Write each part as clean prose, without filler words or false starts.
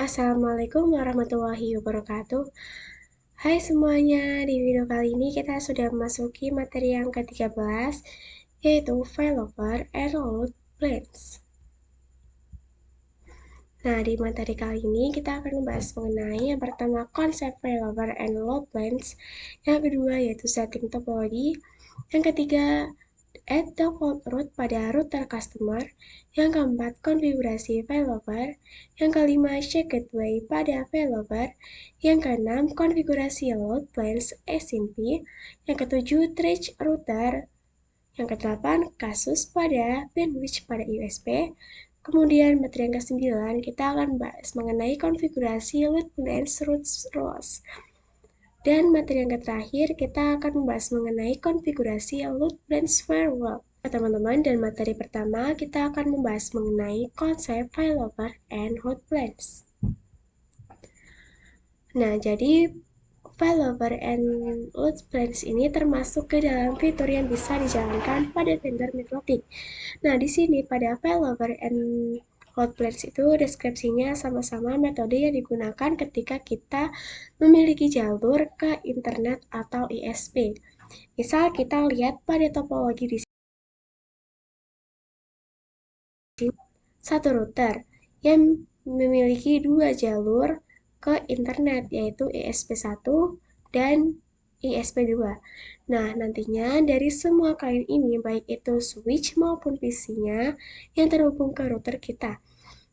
Assalamualaikum warahmatullahi wabarakatuh. Hai semuanya, di video kali ini kita sudah memasuki materi yang ke-13, yaitu failover and load plans. Nah, di materi kali ini kita akan membahas mengenai yang pertama konsep failover and load plans, yang kedua yaitu setting topologi, yang ketiga add default route pada router customer, yang keempat konfigurasi failover, yang kelima check gateway pada failover, yang keenam konfigurasi load plans SMP, yang ketujuh trace router, yang kedelapan kasus pada bandwidth pada USB. Kemudian materi yang ke-9 kita akan bahas mengenai konfigurasi load plans root loss. Dan materi yang terakhir kita akan membahas mengenai konfigurasi load plans firewall. Teman-teman, dan materi pertama kita akan membahas mengenai konsep failover and load plans. Nah, jadi failover and load plans ini termasuk ke dalam fitur yang bisa dijalankan pada vendor MikroTik. Nah, di sini pada failover and load plans itu deskripsinya sama-sama metode yang digunakan ketika kita memiliki jalur ke internet atau ISP. Misal kita lihat pada topologi di sini, satu router yang memiliki dua jalur ke internet, yaitu ISP1 dan ISP2. Nah, nantinya dari semua klien ini, baik itu switch maupun PC-nya yang terhubung ke router kita,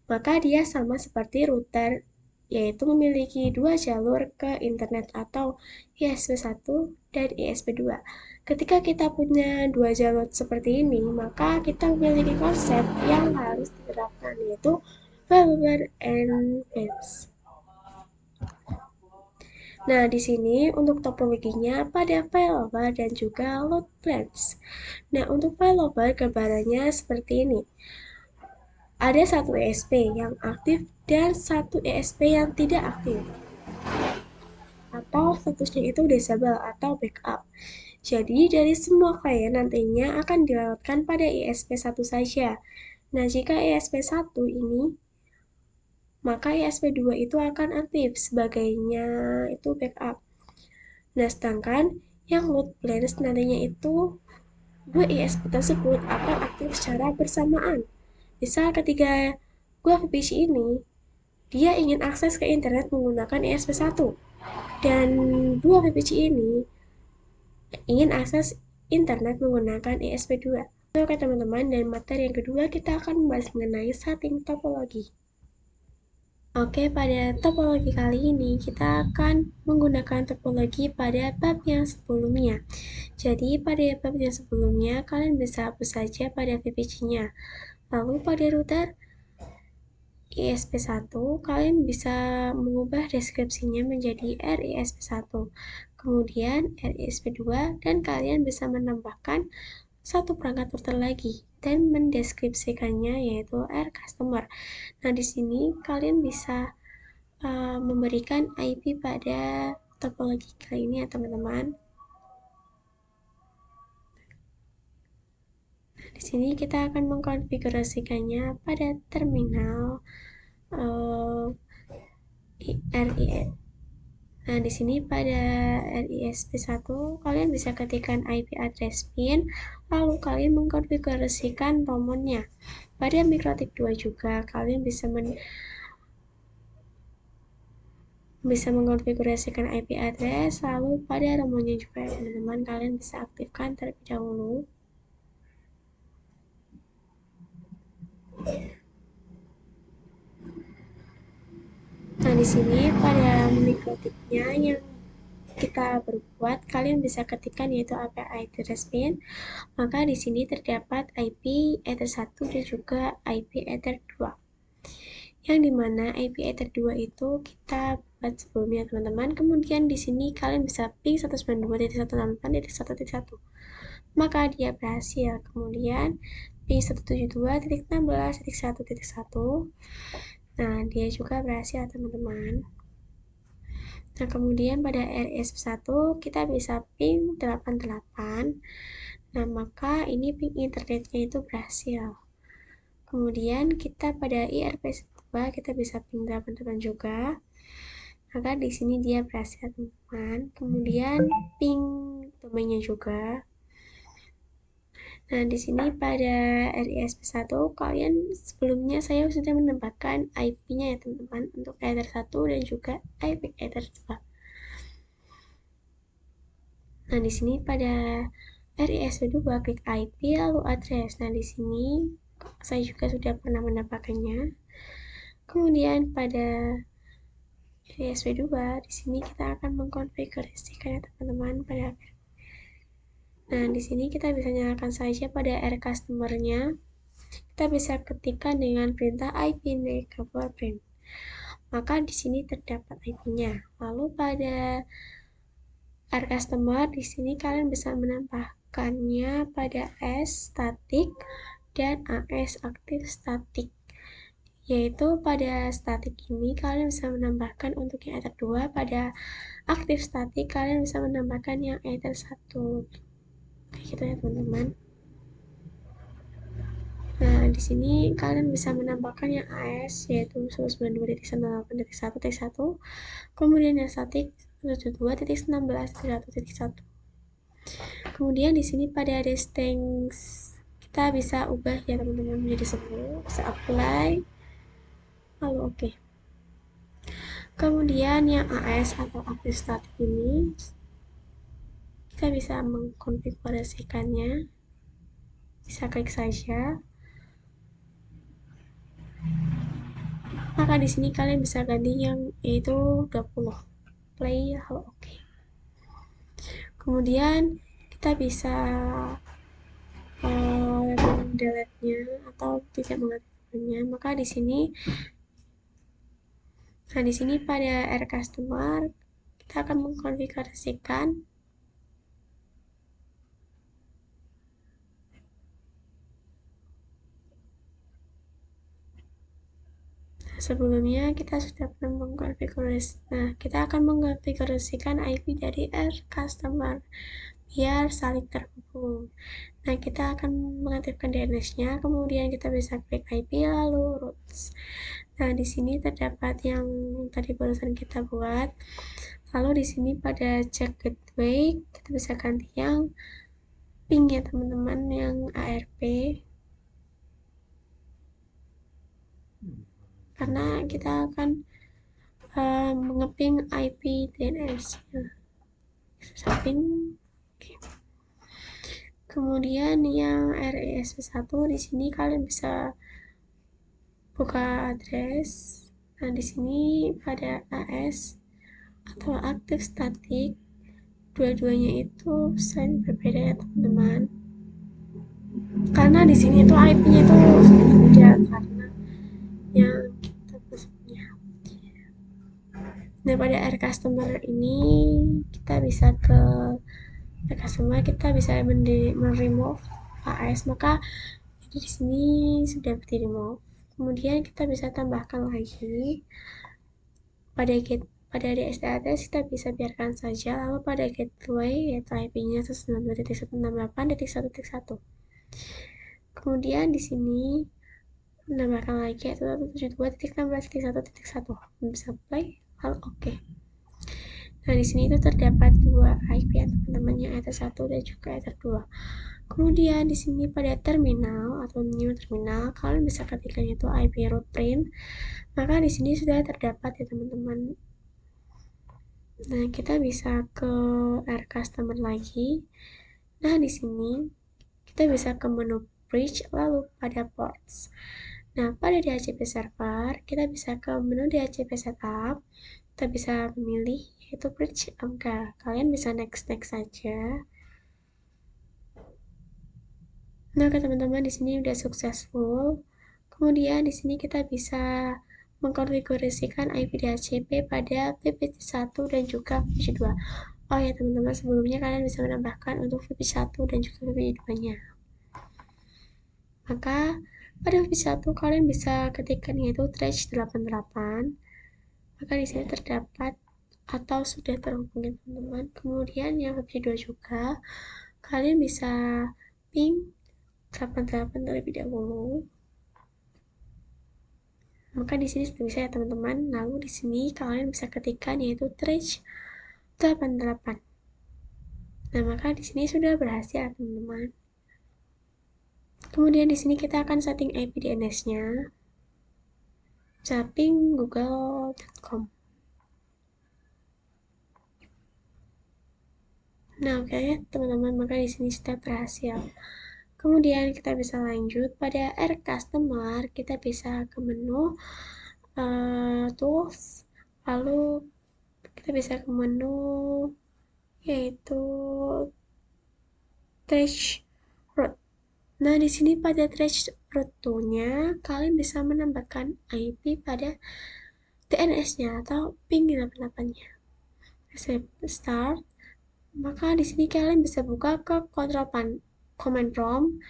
maka dia sama seperti router, yaitu memiliki dua jalur ke internet atau ISP1 dan ISP2. Ketika kita punya dua jalur seperti ini, maka kita memiliki konsep yang harus diterapkan, yaitu failover and plans. Nah, di sini untuk topologinya pada failover dan juga load plans. Nah, untuk failover gambarannya seperti ini. Ada satu ESP yang aktif dan satu ESP yang tidak aktif, atau statusnya itu disable atau backup. Jadi dari semua klien nantinya akan dilewatkan pada ISP1 saja. Nah, jika ISP1 ini, maka ISP2 itu akan aktif, sebagainya itu backup. Nah, sedangkan yang load plans nantinya itu dua ISP tersebut akan aktif secara bersamaan. Misal ketika gua VPC ini, dia ingin akses ke internet menggunakan ISP1, dan dua VPC ini ingin akses internet menggunakan ISP2. Oke teman-teman, dan materi yang kedua kita akan membahas mengenai setting topologi. Oke, pada topologi kali ini kita akan menggunakan topologi pada bab yang sebelumnya. Jadi pada bab yang sebelumnya kalian bisa hapus saja pada VPC-nya. Lalu pada router ISP1 kalian bisa mengubah deskripsinya menjadi RISP1, kemudian RISP2, dan kalian bisa menambahkan satu perangkat router lagi dan mendeskripsikannya yaitu R customer. Nah, di sini kalian bisa memberikan IP pada topologi kali ini ya teman-teman. Di sini kita akan mengkonfigurasikannya pada terminal RIS. Nah, di sini pada RISP1 kalian bisa ketikkan IP address pin, lalu kalian mengkonfigurasikan romonnya. Pada MikroTik 2 juga kalian bisa mengkonfigurasikan IP address, lalu pada romonnya juga ya teman-teman, kalian bisa aktifkan terlebih dahulu. Nah, di sini pada MikroTiknya yang kita berbuat, kalian bisa ketikkan yaitu IP address pin. Maka di sini terdapat IP ether 1 dan juga IP ether 2. Yang dimana IP ether 2 itu kita buat sebelumnya teman-teman. Kemudian di sini kalian bisa ping 192.168.1.1. Maka dia berhasil. Kemudian ping 172.16.1.1. Nah, dia juga berhasil teman-teman. Nah, kemudian pada RISP1 kita bisa ping 88. Nah, maka ini ping internetnya itu berhasil. Kemudian kita pada coba kita bisa ping 88 juga. Maka di sini dia berhasil teman-teman. Kemudian ping domainnya juga. Nah, di sini pada RISP1 kalian sebelumnya saya sudah menambahkan IP-nya ya teman-teman untuk Ether 1 dan juga IP Ether 2. Nah, di sini pada RISP2 klik IP lalu address. Nah, di sini saya juga sudah pernah menambahkannya. Kemudian pada RISP2 di sini kita akan mengkonfigurasikan ya teman-teman pada. Nah, di sini kita bisa nyalakan saja pada R customer-nya. Kita bisa ketikkan dengan perintah IP cover print. Maka di sini terdapat IP-nya. Lalu pada R customer di sini kalian bisa menambahkannya pada S static dan AS aktif static. Yaitu pada static ini kalian bisa menambahkan untuk yang Ether 2, pada aktif static kalian bisa menambahkan yang Ether 1. Kayak gitu ya teman-teman. Nah, di sini kalian bisa menambahkan yang AS yaitu 192.168.1.1, kemudian yang static 72.16.1.1. Kemudian di sini pada distance kita bisa ubah ya teman-teman menjadi 10, bisa apply, lalu oke. Kemudian yang AS atau aktif static ini kita bisa mengkonfigurasikannya, bisa klik saja. Maka di sini kalian bisa ganti yang yaitu 20. Play lalu oke. Kemudian kita bisa delete-nya atau tidak mengaktifkannya. Maka di sini pada R customer kita akan mengkonfigurasikan sebelumnya kita sudah pernah mengkonfigurasi. Nah, kita akan mengkonfigurasikan IP dari R customer biar saling terhubung. Nah, kita akan mengaktifkan DNS-nya, kemudian kita bisa klik IP lalu routes. Nah, di sini terdapat yang tadi barusan kita buat. Lalu di sini pada check gateway kita bisa ganti yang ping ya teman-teman, yang ARP. Karena kita akan mengeping IP DNS. Samping. Okay. Kemudian yang RISP1 di sini kalian bisa buka address. Nah, di sini pada AS atau aktif static dua-duanya itu selain berbeda ya teman-teman. Karena di sini itu IP-nya itu beda karena yang kita punya. Nah, pada R customer ini kita bisa ke R customer, kita bisa men-remove AS, maka jadi di sini sudah di remove. Kemudian kita bisa tambahkan lagi pada DSTATS kita bisa biarkan saja, lalu pada gateway yaitu IP-nya 192.168.1.1. Kemudian di sini menambahkan lagi yaitu 172.16.1.1. Bisa play, lalu oke. Nah, di sini itu terdapat dua IP ya teman-teman, yang Ether 1 dan juga Ether 2. Kemudian di sini pada terminal atau new terminal kalian bisa ketikkan itu IP route print. Maka di sini sudah terdapat ya teman-teman. Nah, kita bisa ke R customer lagi. Nah, di sini kita bisa ke menu bridge lalu pada ports. Nah, pada DHCP server kita bisa ke menu DHCP setup. Kita bisa memilih yaitu bridge angka. Kalian bisa next saja. Nah, teman-teman di sini udah successful. Kemudian di sini kita bisa mengkonfigurasikan IP DHCP pada VPC1 dan juga VPC2. Oh ya teman-teman, sebelumnya kalian bisa menambahkan untuk VPC1 dan juga VPC2-nya. Maka pada VPC1 kalian bisa ketikkan yaitu trash 88. Maka di sini terdapat atau sudah terhubung teman-teman. Kemudian yang VPC2 juga kalian bisa ping 88 terlebih dahulu. Maka di sini sudah bisa ya teman-teman. Lalu di sini kalian bisa ketikkan yaitu trace 88. Nah, maka di sini sudah berhasil ya teman-teman. Kemudian di sini kita akan setting IP DNS-nya. Zapping google.com. Nah, oke teman-teman, maka di sini sudah berhasil. Kemudian kita bisa lanjut pada Add Customer, kita bisa ke menu Tools, lalu kita bisa ke menu yaitu Trace Route. Nah, di sini pada Trace Route-nya kalian bisa menambahkan IP pada DNS-nya atau ping 88-nya. Start. Maka di sini kalian bisa buka ke command prompt.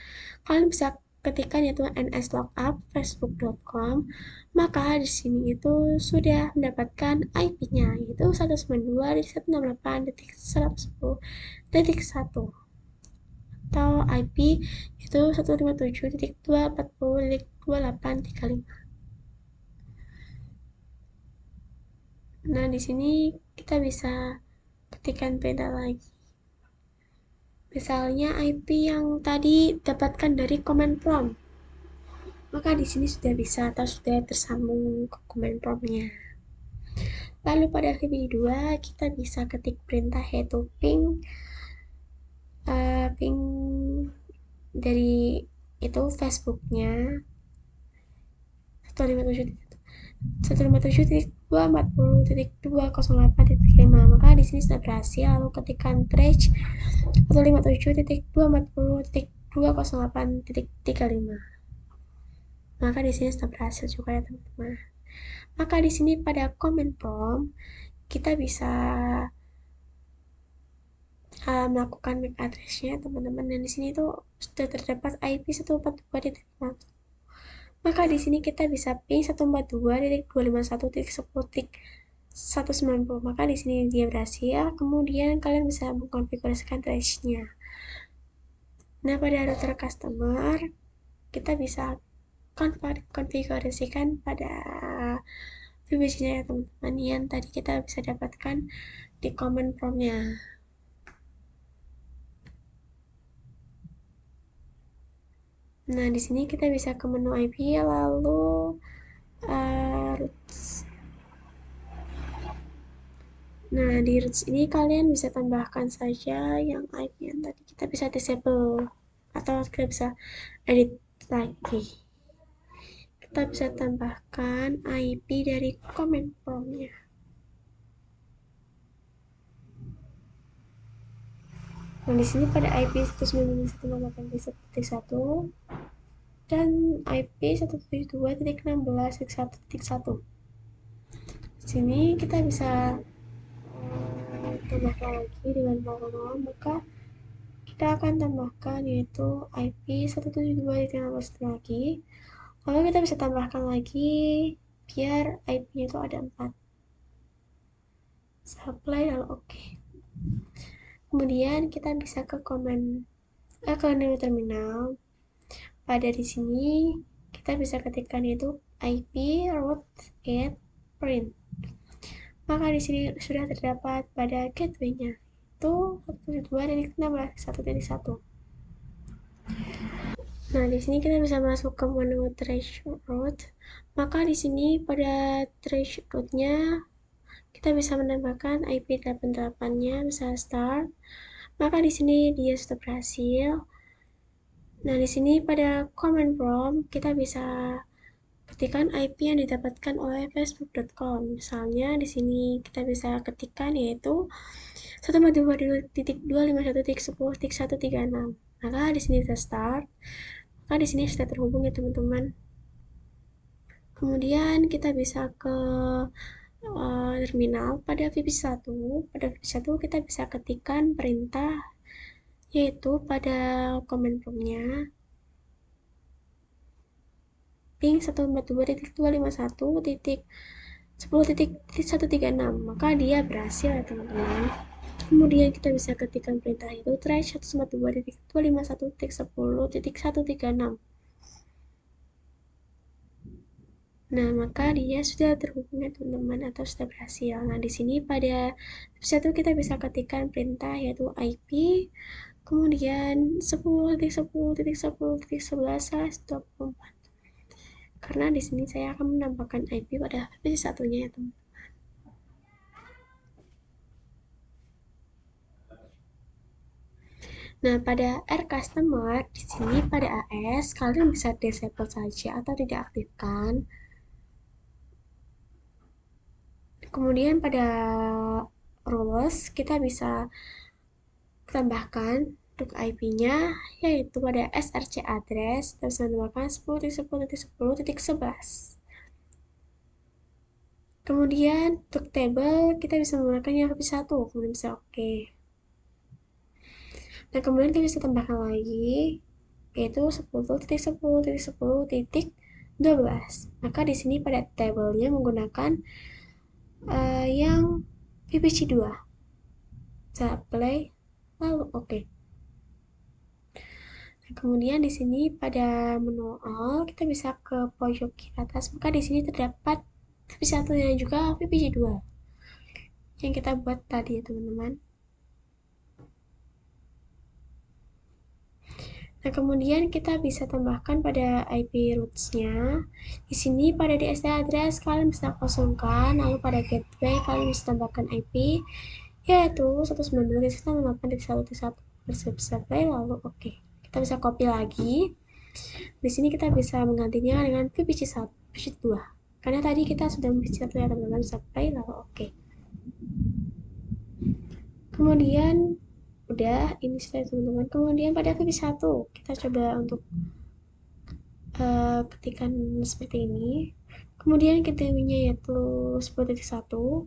Kalian bisa ketikkan yaitu nslookup facebook.com. Maka di sini itu sudah mendapatkan IP-nya yaitu 192.168.110.1 atau IP itu 157.240.2835. Nah, di sini kita bisa ketikkan perintah lagi. Misalnya IP yang tadi dapatkan dari command prompt. Maka di sini sudah bisa atau sudah tersambung ke command prompt-nya. Lalu pada VB2 kita bisa ketik perintah yaitu ping dari itu Facebooknya 157.240.208.5. Maka di sini sudah berhasil. Lalu ketikkan trace 157.240.208.35. Maka di sini sudah berhasil juga ya teman-teman. Maka di sini pada command prompt kita bisa melakukan MAC address-nya teman-teman, dan di sini tuh sudah terdapat IP 142.1. Maka di sini kita bisa ping 142.251.10.190. Maka di sini dia berhasil. Kemudian kalian bisa mengkonfigurasikan trace-nya. Nah, pada router customer kita bisa konfigurasikan pada VPC-nya ya teman-teman, yang tadi kita bisa dapatkan di command prompt-nya. Nah, di sini kita bisa ke menu IP, lalu roots. Nah, di roots ini kalian bisa tambahkan saja yang IP yang tadi kita bisa disable atau kita bisa edit lagi. Kita bisa tambahkan IP dari command prompt-nya. Nah, di sini pada IP 192.168.1 dan IP 172.16.1. Di sini kita bisa tambahkan lagi dengan 00, maka kita akan tambahkan yaitu IP 172.16 lagi. Lalu kita bisa tambahkan lagi biar IP-nya itu ada 4. Supply lalu oke. Kemudian kita bisa ke ke menu terminal. Pada di sini kita bisa ketikkan yaitu IP root get print. Maka di sini sudah terdapat pada gateway-nya itu 172.16.1.1. Nah, di sini kita bisa masuk ke menu trace route. Maka di sini pada trace route-nya kita bisa menambahkan IP 88-nya, bisa start. Maka di sini dia sudah berhasil. Nah, di sini pada command prompt kita bisa ketikkan IP yang didapatkan oleh facebook.com. Misalnya di sini kita bisa ketikkan yaitu 142.251.10.136. Maka di sini kita start. Maka di sini sudah terhubung ya teman-teman. Kemudian kita bisa ke terminal. Pada VP1 kita bisa ketikkan perintah yaitu pada command prompt-nya ping 142.251.10.136. Maka dia berhasil ya teman-teman. Kemudian kita bisa ketikkan perintah itu trace 192.251.10.136. Nah, maka dia sudah terhubung ya teman-teman, atau sudah berhasil. Nah, di sini pada step 1 kita bisa ketikkan perintah yaitu IP, kemudian 10.10.10.11/24. Karena di sini saya akan menambahkan IP pada VPC satunya ya teman. Nah, pada R customer di sini pada AS kalian bisa disable saja atau tidak aktifkan. Kemudian pada rules kita bisa tambahkan untuk IP-nya yaitu pada src address kita bisa menambahkan 10.10.10.11. Kemudian untuk table kita bisa menggunakan yang VP1, kemudian bisa oke. Nah, kemudian kita bisa tambahkan lagi yaitu 10.10.10.12. Maka di sini pada tabelnya menggunakan yang VPC2. Saya apply lalu oke. Nah, kemudian di sini pada menu all kita bisa ke pojok kiri atas, maka di sini terdapat VP1 dan juga VPC2 yang kita buat tadi ya teman-teman. Nah, kemudian kita bisa tambahkan pada IP roots-nya. Di sini pada DSD address kalian bisa kosongkan, lalu pada gateway kalian bisa tambahkan IP yaitu 192.168.1.1 lalu oke. Kita bisa copy lagi. Di sini kita bisa menggantinya dengan VPC1, VPC2. Karena tadi kita sudah VPC1 ya teman-teman, bisa play lalu oke. Kemudian udah ini sudah teman-teman. Kemudian pada VP1 kita coba untuk ketikan seperti ini. Kemudian gateway-nya yaitu 10.1.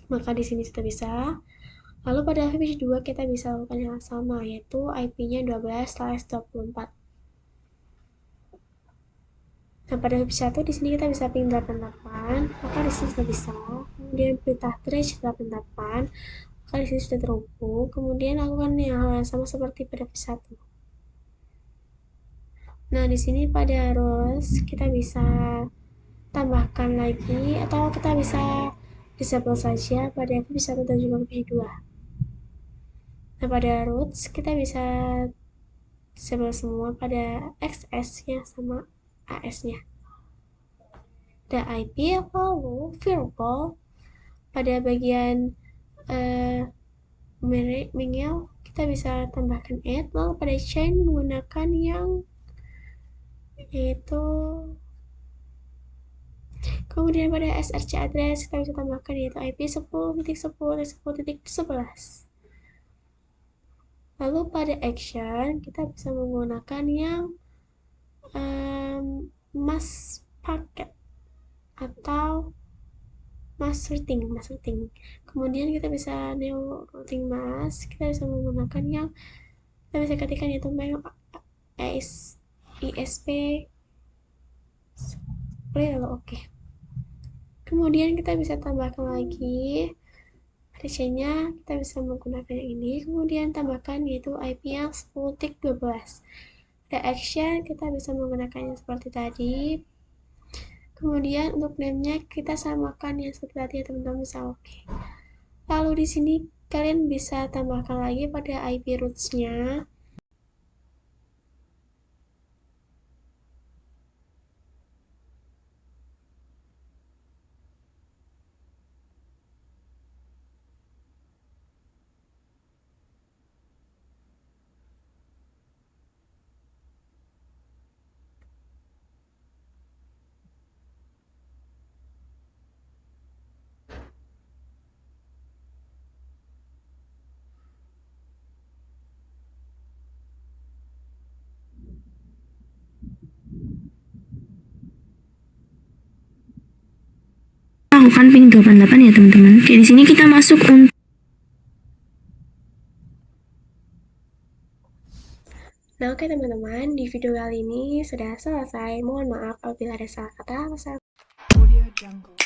Maka di sini sudah bisa. Lalu pada VPC2 kita bisa lakukan yang sama yaitu IP-nya 12/24. Nah, pada VPC1 di sini kita bisa pilih 88, maka di sini sudah bisa. Kemudian perintah trace 88, maka di sini sudah terhubung. Kemudian lakukan hal yang sama seperti pada VPC1. Nah, di sini pada rules kita bisa tambahkan lagi atau kita bisa disable saja pada VPC1 dan juga VPC2. Nah, pada roots kita bisa disable semua pada XS-nya sama AS-nya. The IP lalu variable pada bagian mengel kita bisa tambahkan add, lalu pada chain menggunakan yang yaitu kemudian pada src address kita bisa tambahkan yaitu IP 10.10.10.11. Lalu pada action kita bisa menggunakan yang mask packet atau mask routing. Kemudian kita bisa new routing mask, kita bisa menggunakan yang kita bisa ketikkan yaitu mail ISP lalu oke. Kemudian kita bisa tambahkan lagi DC-nya, kita bisa menggunakan yang ini. Kemudian tambahkan yaitu IP yang 10.12. The action kita bisa menggunakannya seperti tadi. Kemudian untuk name-nya kita samakan yang seperti tadi ya teman-teman, bisa oke. Lalu di sini kalian bisa tambahkan lagi pada IP roots-nya. Lakukan ping 88 ya teman-teman. Oke, di sini kita masuk untuk Nah, oke teman-teman, di video kali ini sudah selesai. Mohon maaf apabila ada salah kata. Wassalamualaikum.